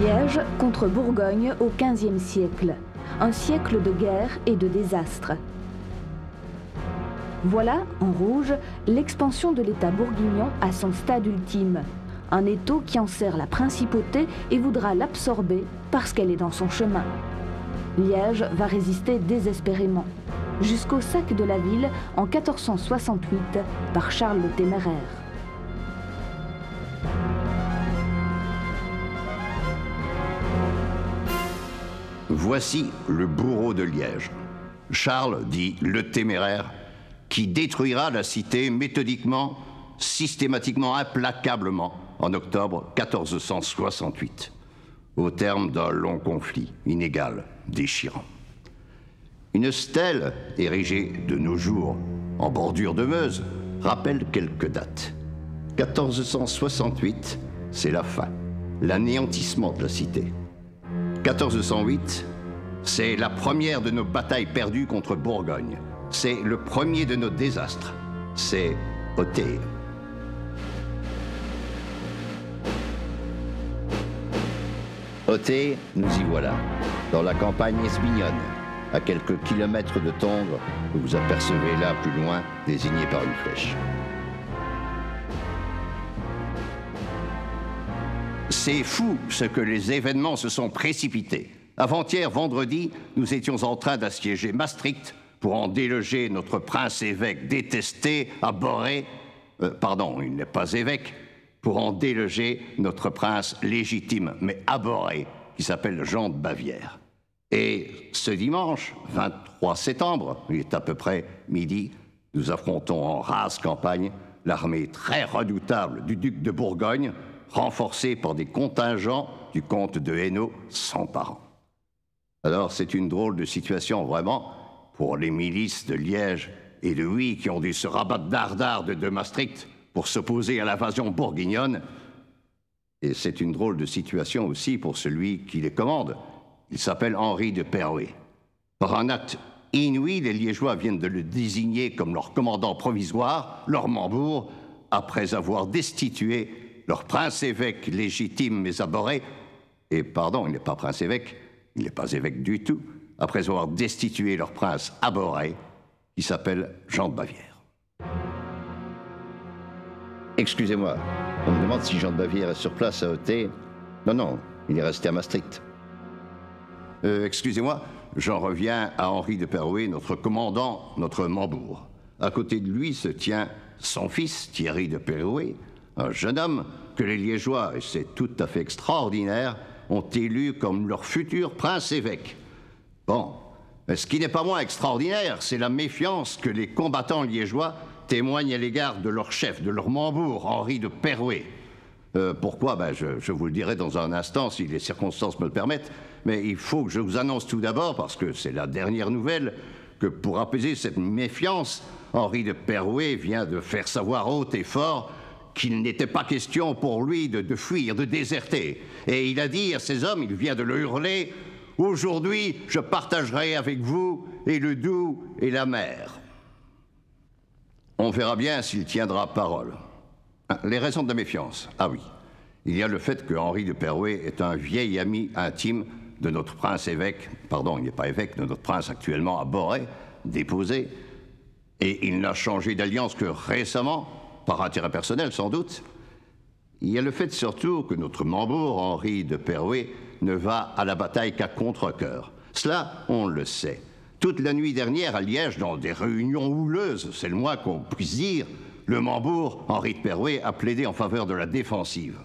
Liège contre Bourgogne au XVe siècle. Un siècle de guerre et de désastres. Voilà, en rouge, l'expansion de l'État bourguignon à son stade ultime. Un étau qui en sert la principauté et voudra l'absorber parce qu'elle est dans son chemin. Liège va résister désespérément, jusqu'au sac de la ville en 1468 par Charles le Téméraire. Voici le bourreau de Liège, Charles, dit le Téméraire, qui détruira la cité méthodiquement, systématiquement, implacablement en octobre 1468, au terme d'un long conflit inégal, déchirant. Une stèle érigée de nos jours en bordure de Meuse rappelle quelques dates. 1468, c'est la fin, l'anéantissement de la cité. 1408, c'est la première de nos batailles perdues contre Bourgogne. C'est le premier de nos désastres. C'est Othée. Othée, nous y voilà, dans la campagne esbignonne, à quelques kilomètres de Tongres, que vous apercevez là plus loin, désigné par une flèche. C'est fou ce que les événements se sont précipités. Avant-hier, vendredi, nous étions en train d'assiéger Maastricht pour en déloger notre prince-évêque détesté, abhorré, pardon, il n'est pas évêque, pour en déloger notre prince légitime, mais abhorré, qui s'appelle Jean de Bavière. Et ce dimanche, 23 septembre, il est à peu près midi, nous affrontons en rase campagne l'armée très redoutable du duc de Bourgogne, renforcée par des contingents du comte de Hainaut, sans parents. Alors c'est une drôle de situation vraiment pour les milices de Liège et de Huy qui ont dû se rabattre dardard de Maastricht pour s'opposer à l'invasion bourguignonne. Et c'est une drôle de situation aussi pour celui qui les commande. Il s'appelle Henri de Perrouet. Par un acte inouï, les Liégeois viennent de le désigner comme leur commandant provisoire, leur Mambourg, après avoir destitué leur prince-évêque légitime mais abhorré. Et pardon, il n'est pas prince-évêque, il n'est pas évêque du tout, après avoir destitué leur prince abhorré, qui s'appelle Jean de Bavière. Excusez-moi, on me demande si Jean de Bavière est sur place à Othée. Non, non, il est resté à Maastricht. Excusez-moi, j'en reviens à Henri de Perrouet, notre commandant, notre Mambourg. À côté de lui se tient son fils, Thierry de Perrouet, un jeune homme que les Liégeois, et c'est tout à fait extraordinaire, ont élu comme leur futur prince-évêque. Bon, mais ce qui n'est pas moins extraordinaire, c'est la méfiance que les combattants liégeois témoignent à l'égard de leur chef, de leur Mambourg, Henri de Perrouet. Pourquoi? Je vous le dirai dans un instant, si les circonstances me le permettent, mais il faut que je vous annonce tout d'abord, parce que c'est la dernière nouvelle, que pour apaiser cette méfiance, Henri de Perrouet vient de faire savoir haut et fort qu'il n'était pas question pour lui de fuir, de déserter. Et il a dit à ses hommes, il vient de le hurler, « Aujourd'hui, je partagerai avec vous et le Doubs et la mer. » On verra bien s'il tiendra parole. Les raisons de méfiance. Ah oui, il y a le fait que Henri de Perrouet est un vieil ami intime de notre prince-évêque, pardon, il n'est pas évêque, de notre prince actuellement abhorré, déposé, et il n'a changé d'alliance que récemment, par intérêt personnel sans doute. Il y a le fait surtout que notre Mambourg, Henri de Perrouet, ne va à la bataille qu'à contre-cœur. Cela, on le sait. Toute la nuit dernière, à Liège, dans des réunions houleuses, c'est le moins qu'on puisse dire, le Mambourg, Henri de Perrouet, a plaidé en faveur de la défensive.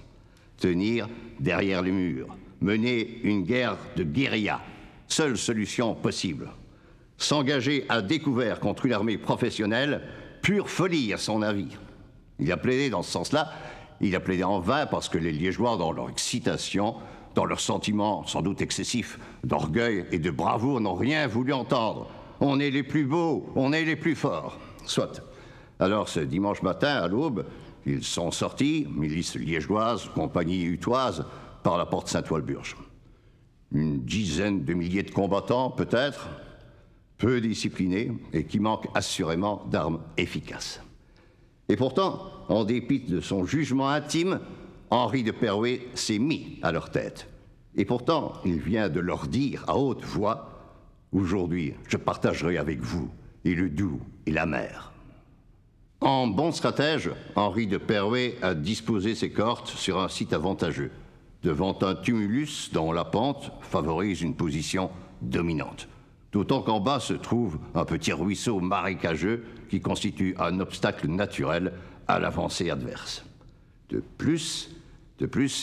Tenir derrière les murs, mener une guerre de guérilla, seule solution possible. S'engager à découvert contre une armée professionnelle, pure folie à son avis. Il a plaidé dans ce sens-là, il a plaidé en vain parce que les Liégeois, dans leur excitation, dans leur sentiment sans doute excessif d'orgueil et de bravoure, n'ont rien voulu entendre. On est les plus beaux, on est les plus forts. Soit. Alors ce dimanche matin, à l'aube, ils sont sortis, milice liégeoise, compagnie utoise, par la porte Saint-Walburge. Une dizaine de milliers de combattants, peut-être, peu disciplinés et qui manquent assurément d'armes efficaces. Et pourtant, en dépit de son jugement intime, Henri de Perrouet s'est mis à leur tête. Et pourtant, il vient de leur dire à haute voix, « Aujourd'hui, je partagerai avec vous et le doux et l'amer. » En bon stratège, Henri de Perrouet a disposé ses cohortes sur un site avantageux, devant un tumulus dont la pente favorise une position dominante. D'autant qu'en bas se trouve un petit ruisseau marécageux qui constitue un obstacle naturel à l'avancée adverse. De plus,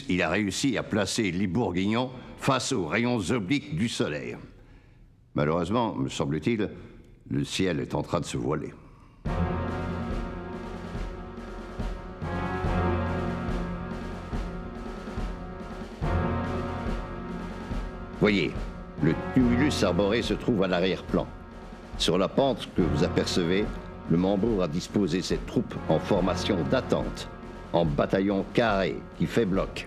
il a réussi à placer les Bourguignons face aux rayons obliques du soleil. Malheureusement, me semble-t-il, le ciel est en train de se voiler. Voyez, le tumulus arboré se trouve à l'arrière-plan. Sur la pente que vous apercevez, le Mambourg a disposé ses troupes en formation d'attente, en bataillon carré qui fait bloc.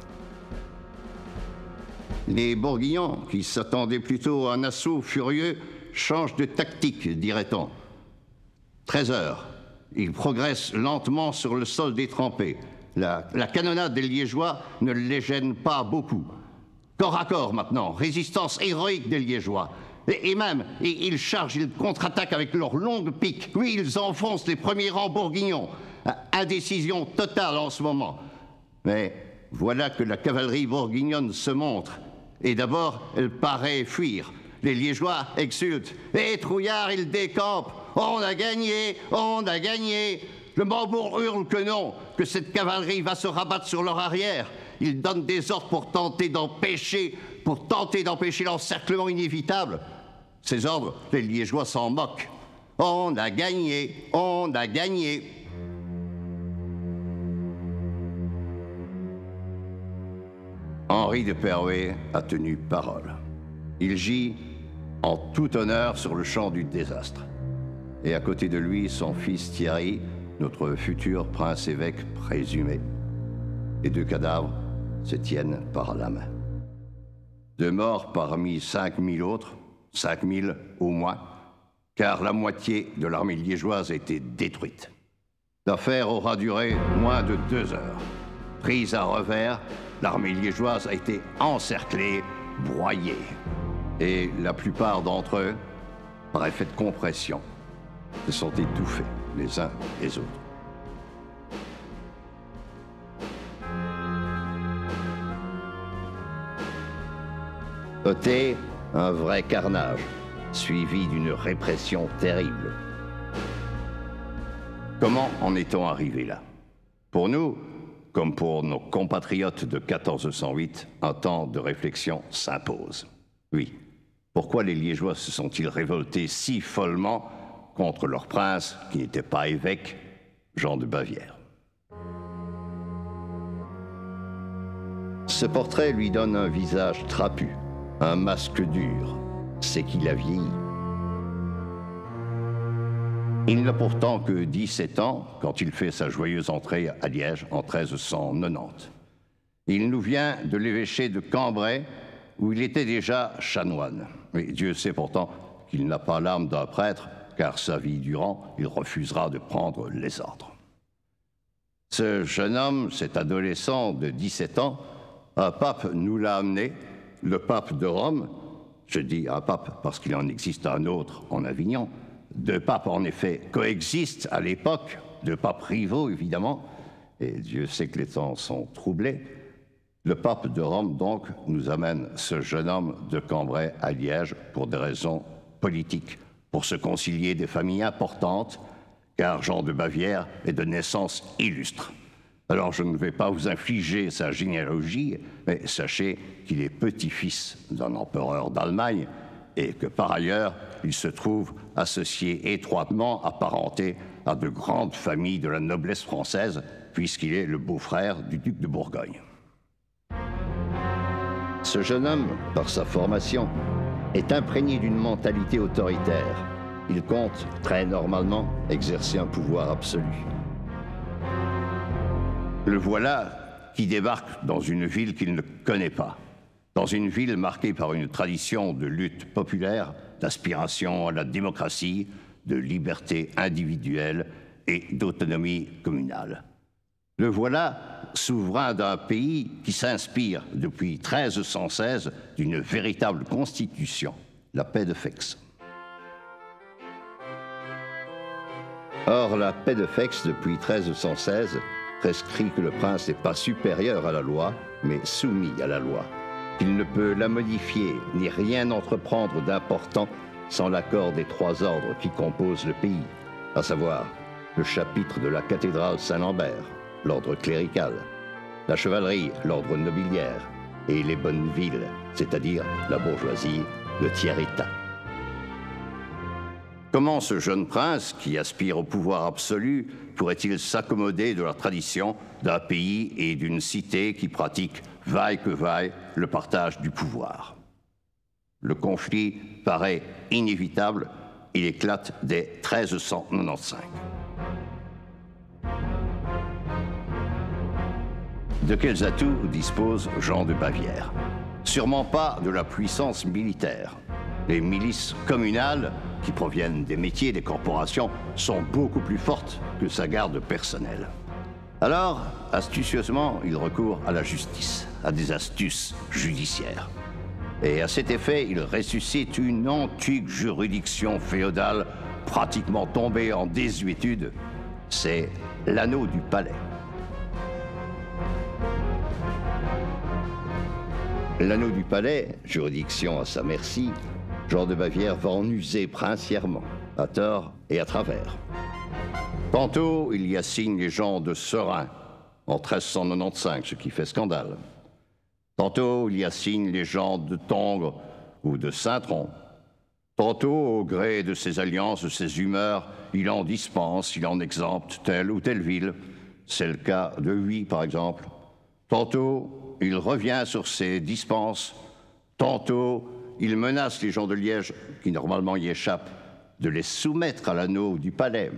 Les Bourguignons, qui s'attendaient plutôt à un assaut furieux, changent de tactique, dirait-on. 13 heures, ils progressent lentement sur le sol détrempé. La canonnade des Liégeois ne les gêne pas beaucoup. Corps à corps maintenant, résistance héroïque des Liégeois. Et même, ils chargent, ils contre-attaquent avec leurs longues piques. Oui, ils enfoncent les premiers rangs bourguignons. Indécision totale en ce moment. Mais voilà que la cavalerie bourguignonne se montre. Et d'abord, elle paraît fuir. Les Liégeois exultent. Et trouillard, ils décampent. On a gagné, on a gagné. Le Mambourg hurle que non, que cette cavalerie va se rabattre sur leur arrière. Ils donnent des ordres pour tenter d'empêcher l'encerclement inévitable. Ces ordres, les Liégeois s'en moquent. On a gagné, on a gagné. Henri de Perrouet a tenu parole. Il gît en tout honneur sur le champ du désastre. Et à côté de lui, son fils Thierry, notre futur prince-évêque présumé. Les deux cadavres se tiennent par la main. Deux morts parmi 5000 autres, 5000 au moins, car la moitié de l'armée liégeoise a été détruite. L'affaire aura duré moins de 2 heures. Prise à revers, l'armée liégeoise a été encerclée, broyée. Et la plupart d'entre eux, par effet de compression, se sont étouffés les uns les autres. Notez un vrai carnage, suivi d'une répression terrible. Comment en est-on arrivé là? Pour nous, comme pour nos compatriotes de 1408, un temps de réflexion s'impose. Oui, pourquoi les Liégeois se sont-ils révoltés si follement contre leur prince, qui n'était pas évêque, Jean de Bavière? Ce portrait lui donne un visage trapu, un masque dur, c'est qu'il a vieilli. Il n'a pourtant que 17 ans quand il fait sa joyeuse entrée à Liège en 1390. Il nous vient de l'évêché de Cambrai, où il était déjà chanoine. Mais Dieu sait pourtant qu'il n'a pas l'âme d'un prêtre, car sa vie durant, il refusera de prendre les ordres. Ce jeune homme, cet adolescent de 17 ans, un pape nous l'a amené, le pape de Rome. Je dis un pape parce qu'il en existe un autre en Avignon. Deux papes, en effet, coexistent à l'époque, deux papes rivaux, évidemment, et Dieu sait que les temps sont troublés. Le pape de Rome, donc, nous amène ce jeune homme de Cambrai à Liège pour des raisons politiques, pour se concilier des familles importantes, car Jean de Bavière est de naissance illustre. Alors, je ne vais pas vous infliger sa généalogie, mais sachez qu'il est petit-fils d'un empereur d'Allemagne et que, par ailleurs, il se trouve associé étroitement, apparenté à de grandes familles de la noblesse française, puisqu'il est le beau-frère du duc de Bourgogne. Ce jeune homme, par sa formation, est imprégné d'une mentalité autoritaire. Il compte, très normalement, exercer un pouvoir absolu. Le voilà qui débarque dans une ville qu'il ne connaît pas, dans une ville marquée par une tradition de lutte populaire, d'aspiration à la démocratie, de liberté individuelle et d'autonomie communale. Le voilà souverain d'un pays qui s'inspire depuis 1316 d'une véritable constitution, la paix de Fex. Or, la paix de Fex depuis 1316 prescrit que le prince n'est pas supérieur à la loi, mais soumis à la loi, qu'il ne peut la modifier ni rien entreprendre d'important sans l'accord des 3 ordres qui composent le pays, à savoir le chapitre de la cathédrale Saint-Lambert, l'ordre clérical, la chevalerie, l'ordre nobiliaire, et les bonnes villes, c'est-à-dire la bourgeoisie, le tiers-état. Comment ce jeune prince, qui aspire au pouvoir absolu, pourrait-il s'accommoder de la tradition d'un pays et d'une cité qui pratiquent, vaille que vaille, le partage du pouvoir? Le conflit paraît inévitable, il éclate dès 1395. De quels atouts dispose Jean de Bavière? Sûrement pas de la puissance militaire. Les milices communales, qui proviennent des métiers des corporations, sont beaucoup plus fortes que sa garde personnelle. Alors, astucieusement, il recourt à la justice, à des astuces judiciaires. Et à cet effet, il ressuscite une antique juridiction féodale pratiquement tombée en désuétude. C'est l'anneau du palais. L'anneau du palais, juridiction à sa merci, Jean de Bavière va en user princièrement, à tort et à travers. Tantôt, il y assigne les gens de Serein, en 1395, ce qui fait scandale. Tantôt, il y assigne les gens de Tongres ou de Saint-Tron. Tantôt, au gré de ses alliances, de ses humeurs, il en dispense, il en exempte telle ou telle ville. C'est le cas de Huy, par exemple. Tantôt, il revient sur ses dispenses. Tantôt, il menace les gens de Liège, qui normalement y échappent, de les soumettre à l'anneau du palais.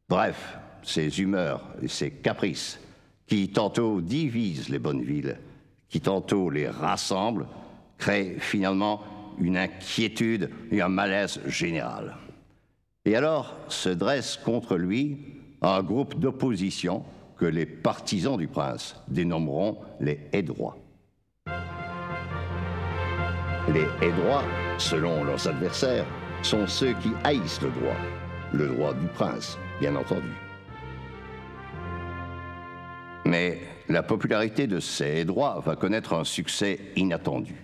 Bref, ses humeurs et ses caprices, qui tantôt divisent les bonnes villes, qui tantôt les rassemblent, créent finalement une inquiétude et un malaise général. Et alors se dresse contre lui un groupe d'opposition que les partisans du prince dénommeront les Hédrois. Les Hédrois, selon leurs adversaires, sont ceux qui haïssent le droit du prince, bien entendu. Mais la popularité de ces Hédrois va connaître un succès inattendu.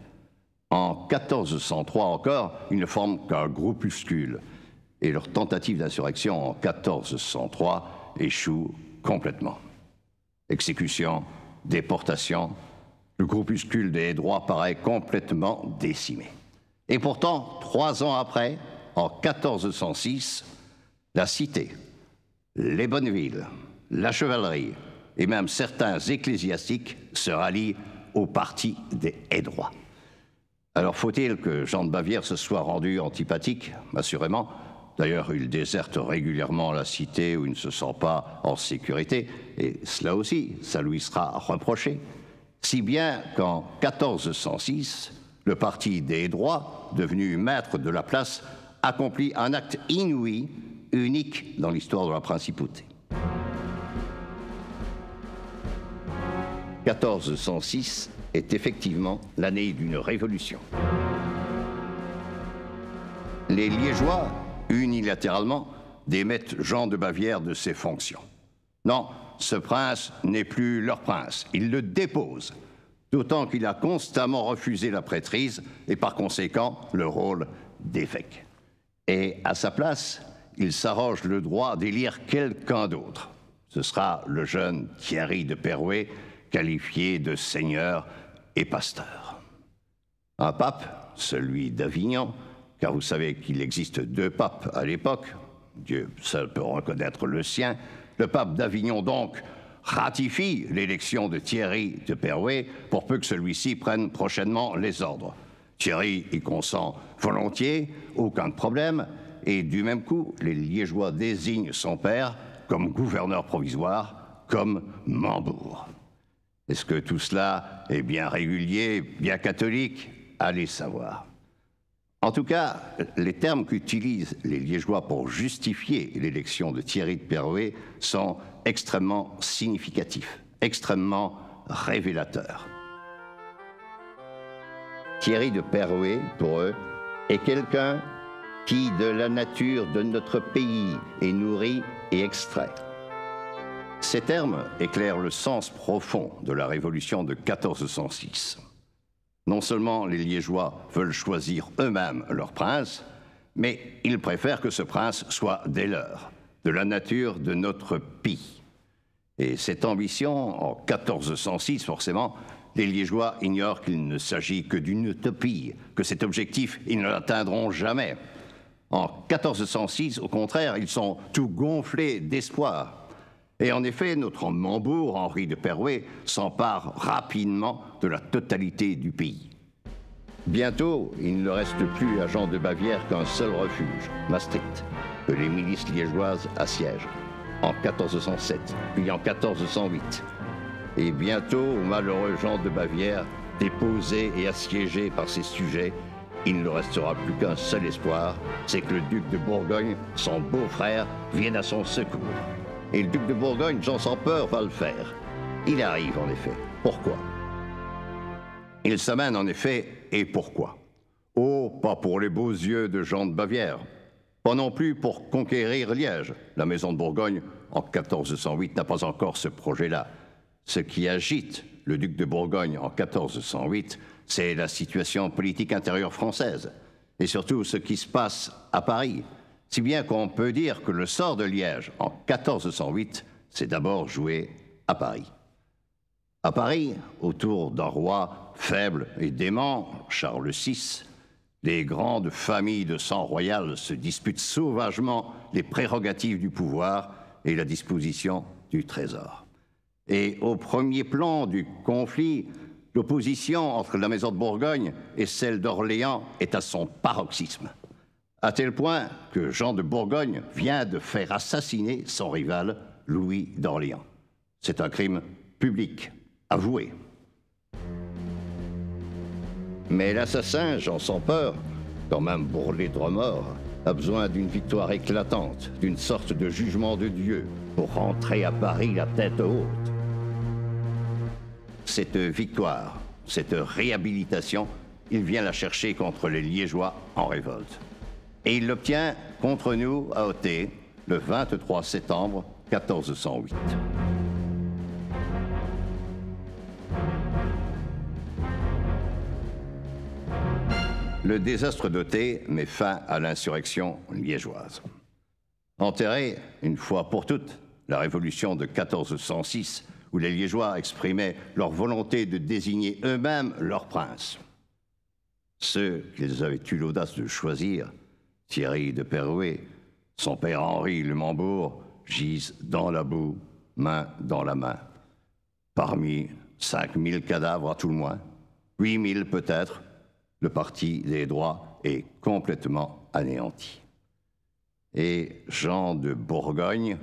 En 1403 encore, ils ne forment qu'un groupuscule, et leur tentative d'insurrection en 1403 échoue complètement. Exécution, déportation, le groupuscule des Hédrois paraît complètement décimé. Et pourtant, 3 ans après, en 1406, la cité, les bonnes villes, la chevalerie et même certains ecclésiastiques se rallient au parti des Hédrois. Alors faut-il que Jean de Bavière se soit rendu antipathique? Assurément. D'ailleurs, il déserte régulièrement la cité où il ne se sent pas en sécurité, et cela aussi, ça lui sera reproché. Si bien qu'en 1406, le parti des Hédrois, devenu maître de la place, accomplit un acte inouï, unique dans l'histoire de la principauté. 1406 est effectivement l'année d'une révolution. Les Liégeois, unilatéralement, démettent Jean de Bavière de ses fonctions. Non, ce prince n'est plus leur prince, ils le déposent, d'autant qu'il a constamment refusé la prêtrise et par conséquent le rôle d'évêque. Et à sa place, il s'arroge le droit d'élire quelqu'un d'autre. Ce sera le jeune Thierry de Perouet, qualifié de seigneur et pasteur. Un pape, celui d'Avignon, car vous savez qu'il existe 2 papes à l'époque, Dieu seul peut reconnaître le sien, le pape d'Avignon donc ratifie l'élection de Thierry de Perouet pour peu que celui-ci prenne prochainement les ordres. Thierry y consent volontiers, aucun problème, et du même coup, les Liégeois désignent son père comme gouverneur provisoire, comme Mambourg. Est-ce que tout cela est bien régulier, bien catholique? Allez savoir. En tout cas, les termes qu'utilisent les Liégeois pour justifier l'élection de Thierry de Péroé sont extrêmement significatifs, extrêmement révélateurs. Thierry de Péroé, pour eux, est quelqu'un qui, de la nature de notre pays, est nourri et extrait. Ces termes éclairent le sens profond de la Révolution de 1406. Non seulement les Liégeois veulent choisir eux-mêmes leur prince, mais ils préfèrent que ce prince soit des leurs, de la nature de notre pays. Et cette ambition, en 1406 forcément, les Liégeois ignorent qu'il ne s'agit que d'une utopie, que cet objectif, ils ne l'atteindront jamais. En 1406, au contraire, ils sont tout gonflés d'espoir. Et en effet, notre Mambourg, Henri de Péroé, s'empare rapidement de la totalité du pays. Bientôt, il ne reste plus à Jean de Bavière qu'un seul refuge, Maastricht, que les milices liégeoises assiègent, en 1407, puis en 1408. Et bientôt, au malheureux Jean de Bavière, déposé et assiégé par ses sujets, il ne restera plus qu'un seul espoir, c'est que le duc de Bourgogne, son beau-frère, vienne à son secours. Et le duc de Bourgogne, Jean sans peur, va le faire. Il arrive, en effet. Pourquoi? Il s'amène, en effet, et pourquoi? Oh, pas pour les beaux yeux de Jean de Bavière. Pas non plus pour conquérir Liège. La maison de Bourgogne, en 1408, n'a pas encore ce projet-là. Ce qui agite le duc de Bourgogne en 1408, c'est la situation politique intérieure française, et surtout ce qui se passe à Paris. Si bien qu'on peut dire que le sort de Liège en 1408 s'est d'abord joué à Paris. À Paris, autour d'un roi faible et dément, Charles VI, les grandes familles de sang royal se disputent sauvagement les prérogatives du pouvoir et la disposition du trésor. Et au premier plan du conflit, l'opposition entre la maison de Bourgogne et celle d'Orléans est à son paroxysme. À tel point que Jean de Bourgogne vient de faire assassiner son rival, Louis d'Orléans. C'est un crime public, avoué. Mais l'assassin, Jean sans peur, quand même bourrelé de remords, a besoin d'une victoire éclatante, d'une sorte de jugement de Dieu, pour rentrer à Paris la tête haute. Cette victoire, cette réhabilitation, il vient la chercher contre les Liégeois en révolte. Et il l'obtient contre nous à Othée, le 23 septembre 1408. Le désastre d'Othée met fin à l'insurrection liégeoise. Enterrée, une fois pour toutes, la révolution de 1406, où les Liégeois exprimaient leur volonté de désigner eux-mêmes leur prince. Ceux qu'ils avaient eu l'audace de choisir, Thierry de Péroé, son père Henri le Mambourg, gisent dans la boue, main dans la main. Parmi 5000 cadavres à tout le moins, 8000 peut-être, le parti des droits est complètement anéanti. Et Jean de Bourgogne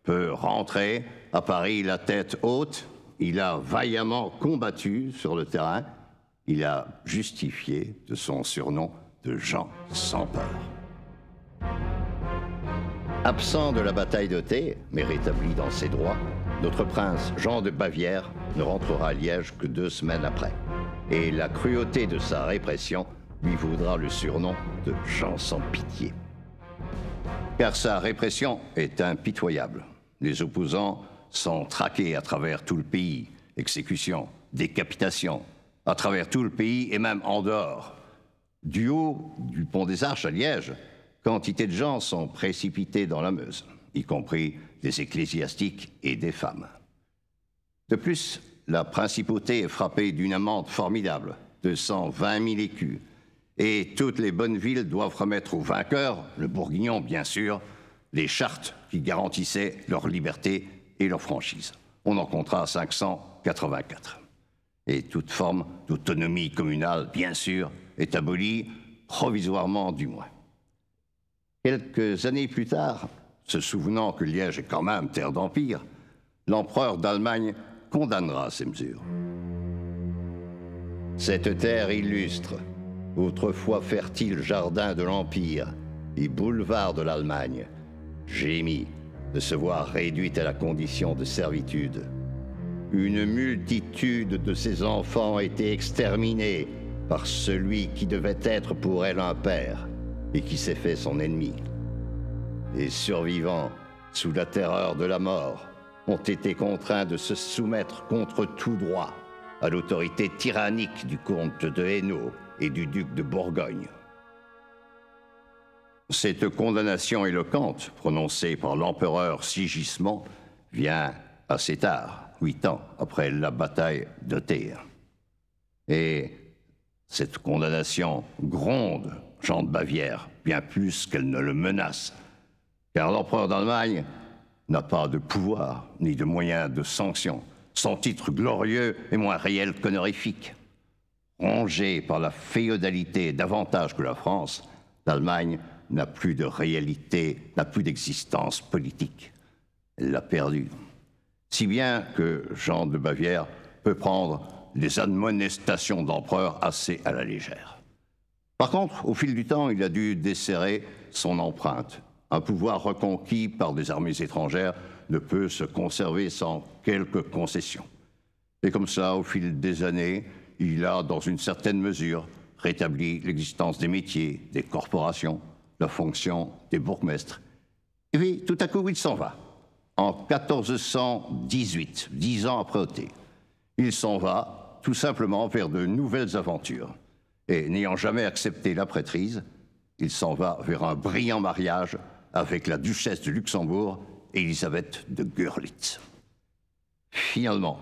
peut rentrer à Paris la tête haute. Il a vaillamment combattu sur le terrain. Il a justifié de son surnom de Jean sans peur. Absent de la bataille d'Othée, mais rétabli dans ses droits, notre prince Jean de Bavière ne rentrera à Liège que 2 semaines après. Et la cruauté de sa répression lui vaudra le surnom de Jean sans pitié. Car sa répression est impitoyable. Les opposants sont traqués à travers tout le pays. Exécutions, décapitations, à travers tout le pays et même en dehors. Du haut du pont des Arches à Liège, quantité de gens sont précipités dans la Meuse, y compris des ecclésiastiques et des femmes. De plus, la principauté est frappée d'une amende formidable, de 120 000 écus, et toutes les bonnes villes doivent remettre aux vainqueurs, le Bourguignon bien sûr, les chartes qui garantissaient leur liberté et leur franchise. On en comptera 584. Et toute forme d'autonomie communale, bien sûr, est abolie, provisoirement du moins. Quelques années plus tard, se souvenant que Liège est quand même terre d'empire, l'empereur d'Allemagne condamnera ces mesures. Cette terre illustre, autrefois fertile jardin de l'Empire et boulevard de l'Allemagne, gémit de se voir réduite à la condition de servitude. Une multitude de ses enfants étaient exterminés par celui qui devait être pour elle un père et qui s'est fait son ennemi. Les survivants, sous la terreur de la mort, ont été contraints de se soumettre contre tout droit à l'autorité tyrannique du comte de Hainaut et du duc de Bourgogne. Cette condamnation éloquente, prononcée par l'empereur Sigismond, vient assez tard, 8 ans après la bataille de Tyr. Et cette condamnation gronde Jean de Bavière bien plus qu'elle ne le menace, car l'empereur d'Allemagne n'a pas de pouvoir ni de moyens de sanction. Son titre glorieux est moins réel qu'honorifique. Rongée par la féodalité davantage que la France, l'Allemagne n'a plus de réalité, n'a plus d'existence politique. Elle l'a perdue. Si bien que Jean de Bavière peut prendre les admonestations d'empereur assez à la légère. Par contre, au fil du temps, il a dû desserrer son empreinte. Un pouvoir reconquis par des armées étrangères ne peut se conserver sans quelques concessions. Et comme ça, au fil des années, il a, dans une certaine mesure, rétabli l'existence des métiers, des corporations, la fonction des bourgmestres. Et puis, tout à coup, il s'en va. En 1418, 10 ans après Othée, il s'en va tout simplement vers de nouvelles aventures. Et n'ayant jamais accepté la prêtrise, il s'en va vers un brillant mariage avec la duchesse de Luxembourg, Élisabeth de Görlitz. Finalement,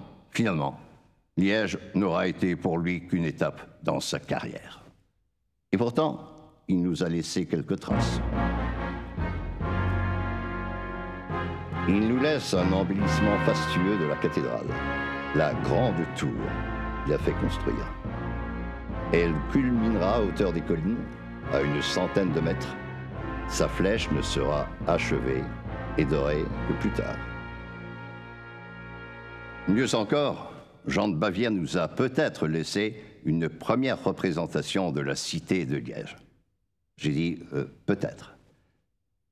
Liège n'aura été pour lui qu'une étape dans sa carrière. Et pourtant, il nous a laissé quelques traces. Il nous laisse un embellissement fastueux de la cathédrale, la grande tour qu'il a fait construire. Elle culminera à hauteur des collines, à une centaine de mètres. Sa flèche ne sera achevée et dorée que plus tard. Mieux encore, Jean de Bavière nous a peut-être laissé une première représentation de la cité de Liège. J'ai dit peut-être.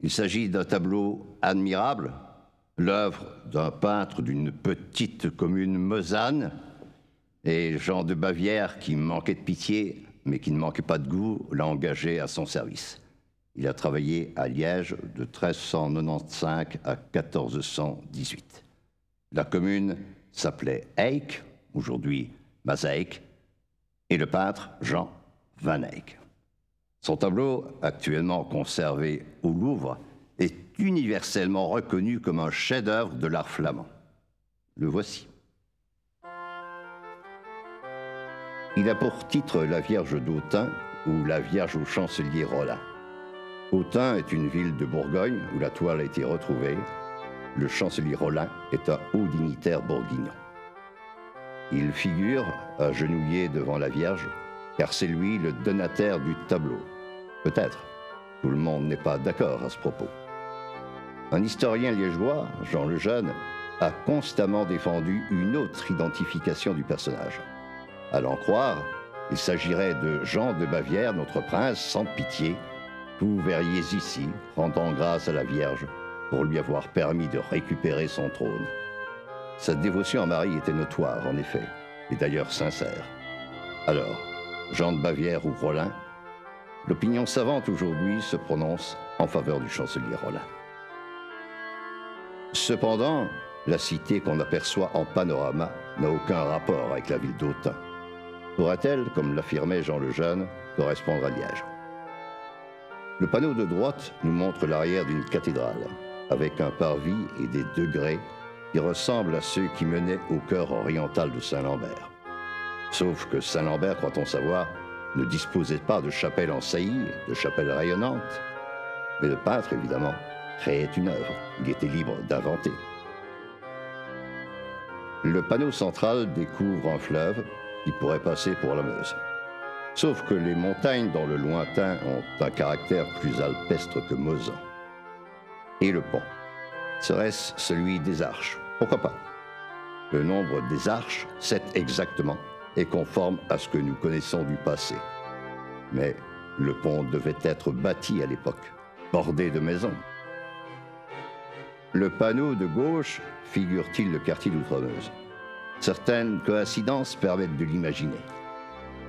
Il s'agit d'un tableau admirable, l'œuvre d'un peintre d'une petite commune mosane, et Jean de Bavière, qui manquait de pitié, mais qui ne manquait pas de goût, l'a engagé à son service. Il a travaillé à Liège de 1395 à 1418. La commune s'appelait Eyck, aujourd'hui Mazeick, et le peintre Jean van Eyck. Son tableau, actuellement conservé au Louvre, est universellement reconnu comme un chef-d'œuvre de l'art flamand. Le voici. Il a pour titre La Vierge d'Autun ou La Vierge au chancelier Rollin. Autun est une ville de Bourgogne où la toile a été retrouvée. Le chancelier Rollin est un haut dignitaire bourguignon. Il figure agenouillé devant la Vierge, car c'est lui le donataire du tableau. Peut-être. Tout le monde n'est pas d'accord à ce propos. Un historien liégeois, Jean le Jeune, a constamment défendu une autre identification du personnage. À l'en croire, il s'agirait de Jean de Bavière, notre prince, sans pitié. Vous verriez ici, rendant grâce à la Vierge pour lui avoir permis de récupérer son trône. Sa dévotion à Marie était notoire, en effet, et d'ailleurs sincère. Alors, Jean de Bavière ou Rollin, l'opinion savante aujourd'hui se prononce en faveur du chancelier Rollin. Cependant, la cité qu'on aperçoit en panorama n'a aucun rapport avec la ville d'Autun. Pourra-t-elle, comme l'affirmait Jean le Jeune, correspondre à Liège? Le panneau de droite nous montre l'arrière d'une cathédrale, avec un parvis et des degrés qui ressemblent à ceux qui menaient au chœur oriental de Saint-Lambert. Sauf que Saint-Lambert, croit-on savoir, ne disposait pas de chapelle en saillie, de chapelle rayonnante. Mais le peintre, évidemment, créait une œuvre. Il était libre d'inventer. Le panneau central découvre un fleuve qui pourrait passer pour la Meuse. Sauf que les montagnes dans le lointain ont un caractère plus alpestre que mosant. Et le pont, serait-ce celui des arches? Pourquoi pas? Le nombre des arches, 7 exactement, est conforme à ce que nous connaissons du passé. Mais le pont devait être bâti à l'époque, bordé de maisons. Le panneau de gauche figure-t-il le quartier d'Outremeuse? Certaines coïncidences permettent de l'imaginer.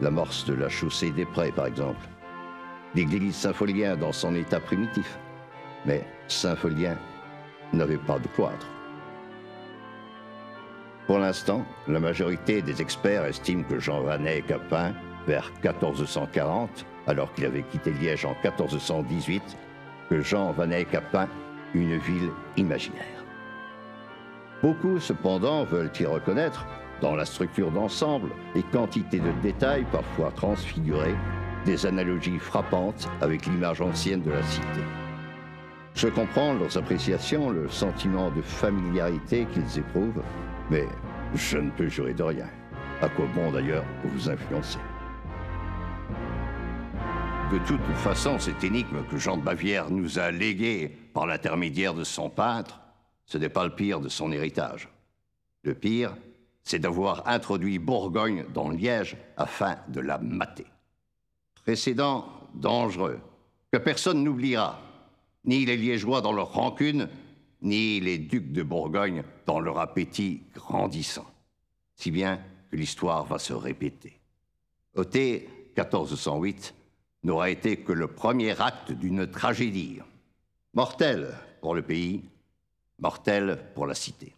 L'amorce de la chaussée des Prés, par exemple. L'église Saint-Folien dans son état primitif. Mais Saint-Folien n'avait pas de cloître. Pour l'instant, la majorité des experts estiment que Jean Vannet Capin, vers 1440, alors qu'il avait quitté Liège en 1418, que Jean Vannet Capin, une ville imaginaire. Beaucoup, cependant, veulent y reconnaître, dans la structure d'ensemble et quantité de détails parfois transfigurés, des analogies frappantes avec l'image ancienne de la cité. Je comprends leurs appréciations, le sentiment de familiarité qu'ils éprouvent, mais je ne peux jurer de rien. À quoi bon d'ailleurs vous influencer? De toute façon, cette énigme que Jean de Bavière nous a léguée par l'intermédiaire de son peintre, ce n'est pas le pire de son héritage. Le pire, c'est d'avoir introduit Bourgogne dans Liège afin de la mater. Précédent dangereux, que personne n'oubliera, ni les Liégeois dans leur rancune, ni les ducs de Bourgogne dans leur appétit grandissant, si bien que l'histoire va se répéter. Ôter 1408 n'aura été que le premier acte d'une tragédie, mortelle pour le pays, mortelle pour la cité.